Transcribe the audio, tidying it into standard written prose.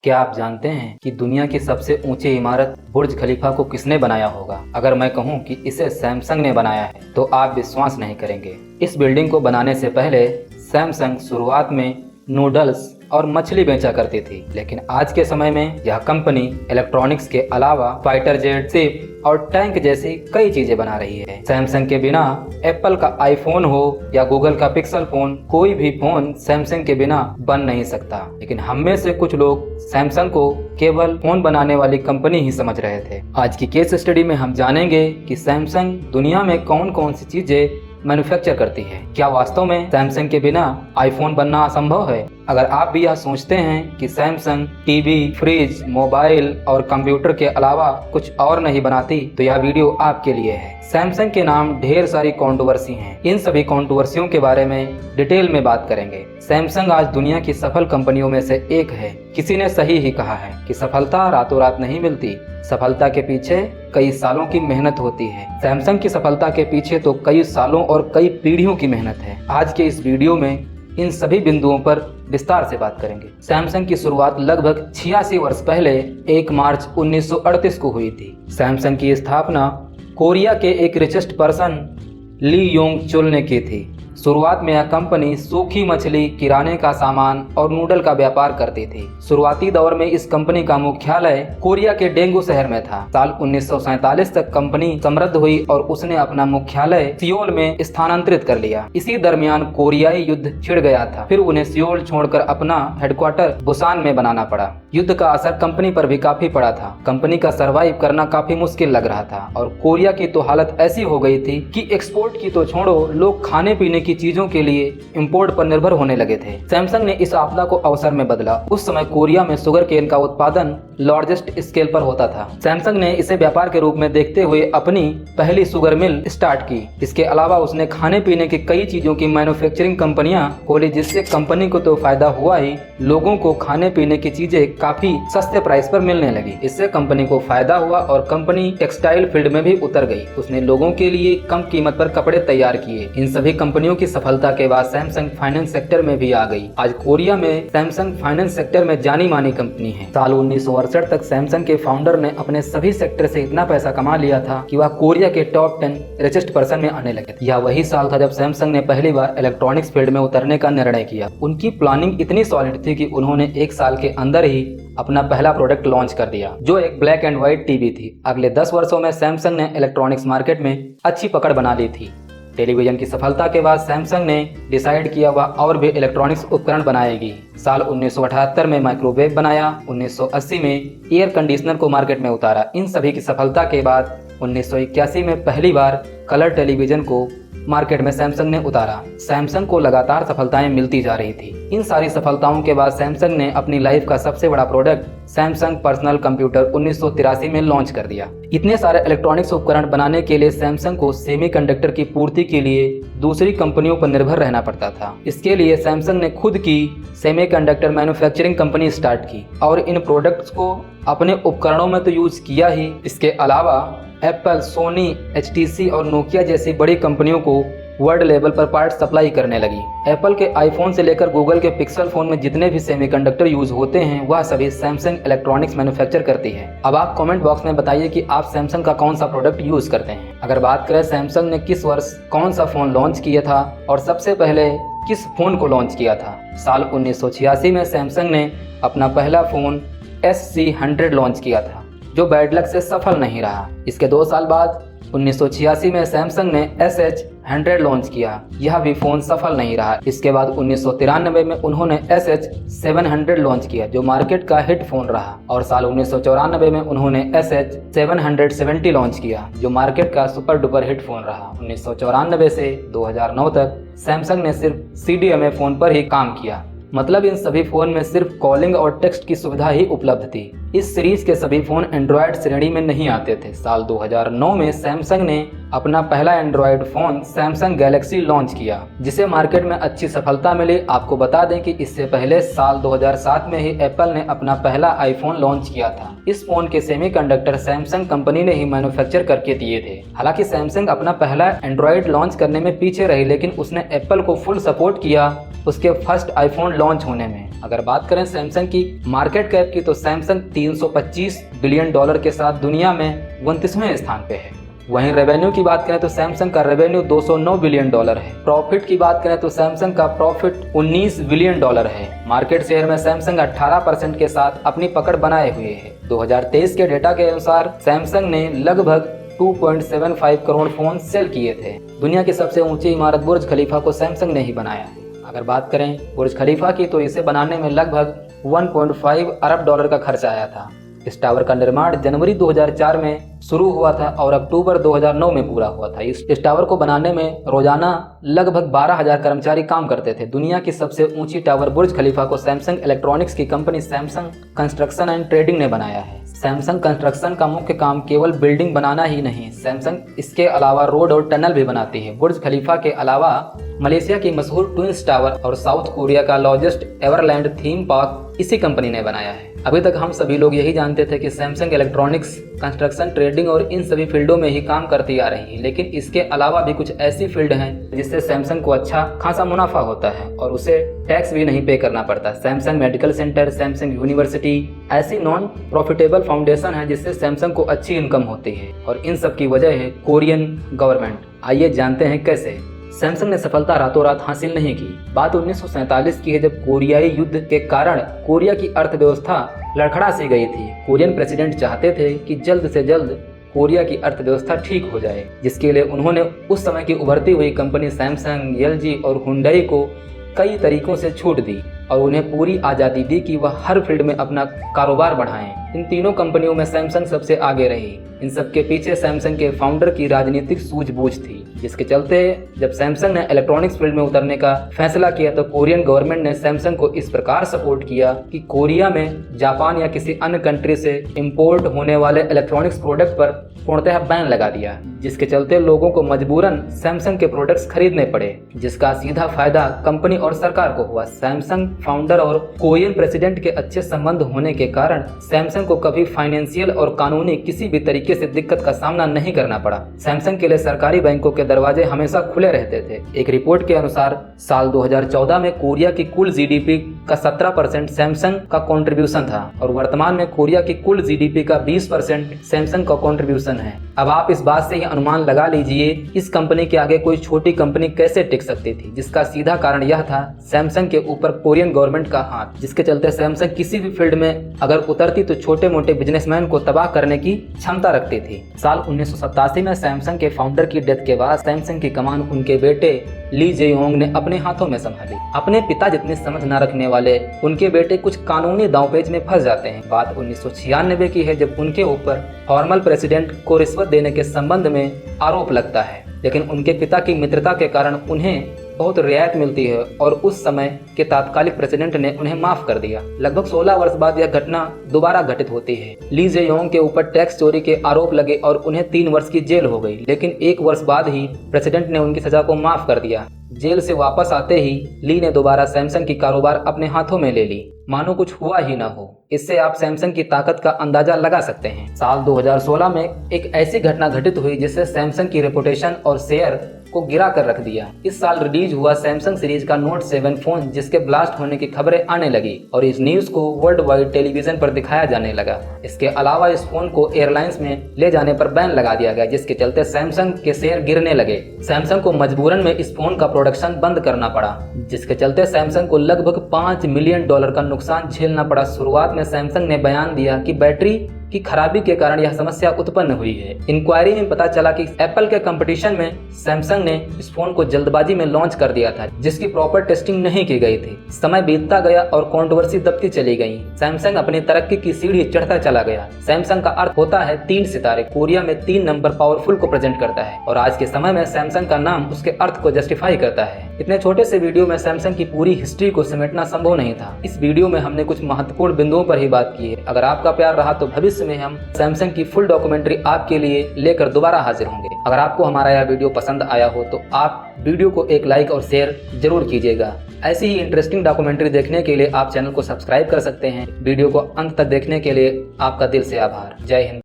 क्या आप जानते हैं कि दुनिया की सबसे ऊंची इमारत बुर्ज खलीफा को किसने बनाया होगा? अगर मैं कहूं कि इसे सैमसंग ने बनाया है तो आप विश्वास नहीं करेंगे। इस बिल्डिंग को बनाने से पहले सैमसंग शुरुआत में नूडल्स और मछली बेचा करती थी, लेकिन आज के समय में यह कंपनी इलेक्ट्रॉनिक्स के अलावा फाइटर जेट, शिप और टैंक जैसी कई चीजें बना रही है। सैमसंग के बिना एप्पल का आईफोन हो या गूगल का पिक्सल फोन, कोई भी फोन सैमसंग के बिना बन नहीं सकता। लेकिन हम में से कुछ लोग सैमसंग को केवल फोन बनाने वाली कंपनी ही समझ रहे थे। आज की केस स्टडी में हम जानेंगे कि सैमसंग दुनिया में कौन कौन सी चीजें मैन्युफैक्चर करती है। क्या वास्तव में सैमसंग के बिना आईफोन बनना असंभव है? अगर आप भी यह सोचते हैं कि सैमसंग टीवी, फ्रिज, मोबाइल और कंप्यूटर के अलावा कुछ और नहीं बनाती, तो यह वीडियो आपके लिए है। सैमसंग के नाम ढेर सारी कंट्रोवर्सी हैं। इन सभी कंट्रोवर्सियों के बारे में डिटेल में बात करेंगे। सैमसंग आज दुनिया की सफल कंपनियों में से एक है। किसी ने सही ही कहा है कि सफलता रातों रात नहीं मिलती, सफलता के पीछे कई सालों की मेहनत होती है। सैमसंग की सफलता के पीछे तो कई सालों और कई पीढ़ियों की मेहनत है। आज के इस वीडियो में इन सभी बिंदुओं पर विस्तार से बात करेंगे। सैमसंग की शुरुआत लगभग 86 वर्ष पहले 1 मार्च 1938 को हुई थी। सैमसंग की स्थापना कोरिया के एक रिचेस्ट पर्सन ली योंग चुल ने की थी। शुरुआत में यह कंपनी सूखी मछली, किराने का सामान और नूडल का व्यापार करती थी। शुरुआती दौर में इस कंपनी का मुख्यालय कोरिया के डेंगू शहर में था। साल 1947 तक कंपनी समृद्ध हुई और उसने अपना मुख्यालय सियोल में स्थानांतरित कर लिया। इसी दरमियान कोरियाई युद्ध छिड़ गया था। फिर उन्हें सियोल छोड़कर अपना हेडक्वार्टर बुसान में बनाना पड़ा। युद्ध का असर कंपनी पर भी काफी पड़ा था। कंपनी का सर्वाइव करना काफी मुश्किल लग रहा था और कोरिया की तो हालत ऐसी हो गई थी कि एक्सपोर्ट की तो छोड़ो, लोग खाने पीने की चीजों के लिए इंपोर्ट पर निर्भर होने लगे थे। सैमसंग ने इस आपदा को अवसर में बदला। उस समय कोरिया में शुगर केन का उत्पादन लार्जेस्ट स्केल पर होता था। सैमसंग ने इसे व्यापार के रूप में देखते हुए अपनी पहली शुगर मिल स्टार्ट की। इसके अलावा उसने खाने पीने की कई चीजों की मैन्युफैक्चरिंग कंपनियां खोली, जिससे कंपनी को तो फायदा हुआ ही, लोगों को खाने पीने की चीजें काफी सस्ते प्राइस पर मिलने लगी। इससे कंपनी को फायदा हुआ और कंपनी टेक्सटाइल फील्ड में भी उतर गई। उसने लोगों के लिए कम कीमत पर कपड़े तैयार किए। इन सभी कंपनियों की सफलता के बाद सैमसंग फाइनेंस सेक्टर में भी आ गई। आज कोरिया में सैमसंग फाइनेंस सेक्टर में जानी मानी कंपनी है। साल 1968 तक सैमसंग के फाउंडर ने अपने सभी सेक्टर से इतना पैसा कमा लिया था कि वह कोरिया के टॉप 10 रिचेस्ट पर्सन में आने लगे थे। यह वही साल था जब सैमसंग ने पहली बार इलेक्ट्रॉनिक्स फील्ड में उतरने का निर्णय किया। उनकी प्लानिंग इतनी सॉलिड थी कि उन्होंने 1 साल के अंदर ही अपना पहला प्रोडक्ट लॉन्च कर दिया, जो एक ब्लैक एंड व्हाइट टीवी थी। अगले 10 वर्षों में सैमसंग ने इलेक्ट्रॉनिक्स मार्केट में अच्छी पकड़ बना ली थी। टेलीविजन की सफलता के बाद सैमसंग ने डिसाइड किया वह और भी इलेक्ट्रॉनिक्स उपकरण बनाएगी। साल 1978 में माइक्रोवेव बनाया। 1980 में एयर कंडीशनर को मार्केट में उतारा। इन सभी की सफलता के बाद 1981 में पहली बार कलर टेलीविजन को मार्केट में सैमसंग ने उतारा। सैमसंग को लगातार सफलताएं मिलती जा रही थी। इन सारी सफलताओं के बाद सैमसंग ने अपनी लाइफ का सबसे बड़ा प्रोडक्ट सैमसंग पर्सनल कंप्यूटर 1983 में लॉन्च कर दिया। इतने सारे इलेक्ट्रॉनिक्स उपकरण बनाने के लिए सैमसंग को सेमीकंडक्टर की पूर्ति के लिए दूसरी कंपनियों पर निर्भर रहना पड़ता था। इसके लिए सैमसंग ने खुद की सेमीकंडक्टर मैन्युफैक्चरिंग कंपनी स्टार्ट की और इन प्रोडक्ट्स को अपने उपकरणों में तो यूज किया ही, इसके अलावा एप्पल, सोनी, HTC और नोकिया जैसी बड़ी कंपनियों को वर्ल्ड लेवल पर पार्ट सप्लाई करने लगी। एप्पल के आईफोन से लेकर गूगल के पिक्सल फोन में जितने भी सेमीकंडक्टर यूज होते हैं, वह सभी सैमसंग इलेक्ट्रॉनिक्स मैन्युफैक्चर करती है। अब आप कमेंट बॉक्स में बताइए कि आप सैमसंग का कौन सा प्रोडक्ट यूज करते हैं। अगर बात करें सैमसंग ने किस वर्ष कौन सा फोन लॉन्च किया था और सबसे पहले किस फोन को लॉन्च किया था, साल 1986 में सैमसंग ने अपना पहला फोन SC100 लॉन्च किया था, जो बैड लक से सफल नहीं रहा। इसके 2 साल बाद 1986 में सैमसंग ने SH100 लॉन्च किया। यह भी फोन सफल नहीं रहा। इसके बाद 1993 में उन्होंने SH700 लॉन्च किया, जो मार्केट का हिट फोन रहा। और साल 1994 में उन्होंने SH770 लॉन्च किया, जो मार्केट का सुपर डुपर हिट फोन रहा। 1994 से 2009 तक सैमसंग ने सिर्फ CDMA फोन पर ही काम किया। मतलब इन सभी फोन में सिर्फ कॉलिंग और टेक्स्ट की सुविधा ही उपलब्ध थी। इस सीरीज के सभी फोन एंड्रॉयड श्रेणी में नहीं आते थे। साल 2009 में सैमसंग ने अपना पहला Android phone Samsung Galaxy launch किया, जिसे मार्केट में अच्छी सफलता मिली। आपको बता दें कि इससे पहले साल 2007 में ही एप्पल ने अपना पहला आईफोन लॉन्च किया था। इस फोन के सेमीकंडक्टर सैमसंग कंपनी ने ही मैन्युफैक्चर करके दिए थे। हालांकि सैमसंग अपना पहला एंड्रॉयड लॉन्च करने में पीछे रही, लेकिन उसने एप्पल को फुल सपोर्ट किया उसके फर्स्ट आईफोन लॉन्च होने में। अगर बात करें सैमसंग की मार्केट कैप की, तो सैमसंग 325 बिलियन डॉलर के साथ दुनिया में 29वें स्थान पे है। वहीं रेवेन्यू की बात करें तो सैमसंग का रेवेन्यू 209 बिलियन डॉलर है। प्रॉफिट की बात करें तो सैमसंग का प्रॉफिट 19 बिलियन डॉलर है। मार्केट शेयर में सैमसंग 18% के साथ अपनी पकड़ बनाए हुए है। 2023 के डेटा के अनुसार सैमसंग ने लगभग 2.75 करोड़ फोन सेल किए थे। दुनिया की सबसे ऊंची इमारत बुर्ज खलीफा को सैमसंग ने ही बनाया है। अगर बात करें बुर्ज खलीफा की, तो इसे बनाने में लगभग 1.5 अरब डॉलर का खर्च आया था। इस टावर का निर्माण जनवरी 2004 में शुरू हुआ था और अक्टूबर 2009 में पूरा हुआ था। इस टावर को बनाने में रोजाना लगभग 12,000 कर्मचारी काम करते थे। दुनिया की सबसे ऊंची टावर बुर्ज खलीफा को सैमसंग इलेक्ट्रॉनिक्स की company Samsung construction and trading ने बनाया है। सैमसंग कंस्ट्रक्शन का मुख्य काम केवल बिल्डिंग बनाना ही नहीं, सैमसंग इसके अलावा रोड और टनल भी बनाती है। बुर्ज खलीफा के अलावा मलेशिया की मशहूर ट्विंस टावर और साउथ कोरिया का लार्जेस्ट एवरलैंड थीम पार्क इसी कंपनी ने बनाया है। अभी तक हम सभी लोग यही जानते थे कि सैमसंग इलेक्ट्रॉनिक्स कंस्ट्रक्शन, ट्रेडिंग और इन सभी फील्डों में ही काम करती आ रही है, लेकिन इसके अलावा भी कुछ ऐसी फील्ड हैं जिससे सैमसंग को अच्छा खासा मुनाफा होता है और उसे टैक्स भी नहीं पे करना पड़ता। Samsung medical centre, Samsung university ऐसी नॉन प्रॉफिटेबल फाउंडेशन है जिससे सैमसंग को अच्छी इनकम होती है और इन सब की वजह है कोरियन गवर्नमेंट। आइए जानते हैं कैसे। सैमसंग ने सफलता रातों रात हासिल नहीं की। बात 1947 की है, जब कोरियाई युद्ध के कारण कोरिया की अर्थव्यवस्था लड़खड़ा सी गई थी। कोरियन प्रेसिडेंट चाहते थे कि जल्द से जल्द कोरिया की अर्थव्यवस्था ठीक हो जाए, जिसके लिए उन्होंने उस समय की उभरती हुई कंपनी सैमसंग, एलजी और हुंडई को कई तरीकों से छूट दी और उन्हें पूरी आज़ादी दी कि वह हर फील्ड में अपना कारोबार बढ़ाएं। इन तीनों कंपनियों में सैमसंग सबसे आगे रही। इन सब के पीछे सैमसंग के फाउंडर की राजनीतिक सूझबूझ थी, जिसके चलते जब सैमसंग ने इलेक्ट्रॉनिक्स फील्ड में उतरने का फैसला किया तो कोरियन गवर्नमेंट ने सैमसंग को इस प्रकार सपोर्ट किया कि कोरिया में जापान या किसी अन्य कंट्री से इंपोर्ट होने वाले इलेक्ट्रॉनिक्स प्रोडक्ट पर पूर्णतः बैन लगा दिया, जिसके चलते लोगों को मजबूरन सैमसंग के प्रोडक्ट्स खरीदने पड़े, जिसका सीधा फायदा कंपनी और सरकार को हुआ। सैमसंग फाउंडर और कोरियन प्रेसिडेंट के अच्छे संबंध होने के कारण सैमसंग को कभी फाइनेंशियल और कानूनी किसी भी तरीके से दिक्कत का सामना नहीं करना पड़ा। सैमसंग के लिए सरकारी बैंकों के दरवाजे हमेशा खुले रहते थे। एक रिपोर्ट के अनुसार साल 2014 में कोरिया की कुल जीडीपी का 17% सैमसंग का कंट्रीब्यूशन था और वर्तमान में कोरिया की कुल जीडीपी का 20% सैमसंग का कंट्रीब्यूशन है। अब आप इस बात से ही अनुमान लगा लीजिए इस कंपनी के आगे कोई छोटी कंपनी कैसे टिक सकती थी, जिसका सीधा कारण यह था सैमसंग के ऊपर कोरियन गवर्नमेंट का हाथ, जिसके चलते सैमसंग किसी भी फील्ड में अगर उतरती तो छोटे मोटे बिजनेसमैन को तबाह करने की क्षमता रखती थी। साल 1987 में सैमसंग के फाउंडर की डेथ के बाद सैमसंग की कमान उनके बेटे ली जे-योंग ने अपने हाथों में संभाली। अपने पिता जितनी समझ न रखने वाले उनके बेटे कुछ कानूनी दांवपेच में फंस जाते हैं। बात 1996 की है, जब उनके ऊपर फॉर्मल प्रेसिडेंट को रिश्वत देने के संबंध में आरोप लगता है, लेकिन उनके पिता की मित्रता के कारण उन्हें बहुत रियायत मिलती है और उस समय के तात्कालिक प्रेसिडेंट ने उन्हें माफ कर दिया। लगभग 16 वर्ष बाद यह घटना दोबारा घटित होती है। ली जे-योंग के ऊपर टैक्स चोरी के आरोप लगे और उन्हें 3 वर्ष की जेल हो गई, लेकिन 1 वर्ष बाद ही प्रेसिडेंट ने उनकी सजा को माफ कर दिया। जेल से वापस आते ही ली ने दोबारा सैमसंग की कारोबार अपने हाथों में ले ली, मानो कुछ हुआ ही ना हो। इससे आप सैमसंग की ताकत का अंदाजा लगा सकते हैं। साल 2016 में एक ऐसी घटना घटित हुई जिससे सैमसंग की रेपुटेशन और शेयर को गिरा कर रख दिया। इस साल रिलीज हुआ सैमसंग सीरीज का नोट 7 फोन, जिसके ब्लास्ट होने की खबरें आने लगी और इस न्यूज को वर्ल्ड वाइड टेलीविजन पर दिखाया जाने लगा। इसके अलावा इस फोन को एयरलाइंस में ले जाने पर बैन लगा दिया गया, जिसके चलते सैमसंग के शेयर गिरने लगे। सैमसंग को मजबूरन में इस फोन का प्रोडक्शन बंद करना पड़ा, जिसके चलते सैमसंग को लगभग $5 मिलियन का नुकसान झेलना पड़ा। शुरुआत में सैमसंग ने बयान दिया कि बैटरी की खराबी के कारण यह समस्या उत्पन्न हुई है। इंक्वायरी में पता चला कि एप्पल के कंपटीशन में सैमसंग ने इस फोन को जल्दबाजी में लॉन्च कर दिया था, जिसकी प्रॉपर टेस्टिंग नहीं की गई थी। समय बीतता गया और कंट्रोवर्सी दबती चली गई। सैमसंग अपनी तरक्की की सीढ़ी चढ़ता चला गया। सैमसंग का अर्थ होता है 3 सितारे। कोरिया में 3 नंबर पावरफुल को प्रेजेंट करता है और आज के समय में सैमसंग का नाम उसके अर्थ को जस्टिफाई करता है। इतने छोटे से वीडियो में सैमसंग की पूरी हिस्ट्री को समेटना संभव नहीं था। इस वीडियो में हमने कुछ महत्वपूर्ण बिंदुओं पर ही बात की है। अगर आपका प्यार रहा तो भविष्य भविष्य में हम सैमसंग की फुल डॉक्यूमेंट्री आपके लिए लेकर दोबारा हाजिर होंगे। अगर आपको हमारा यह वीडियो पसंद आया हो तो आप वीडियो को एक लाइक और शेयर जरूर कीजिएगा। ऐसी ही इंटरेस्टिंग डॉक्यूमेंट्री देखने के लिए आप चैनल को सब्सक्राइब कर सकते हैं। वीडियो को अंत तक देखने के लिए आपका दिल से आभार। जय हिंद।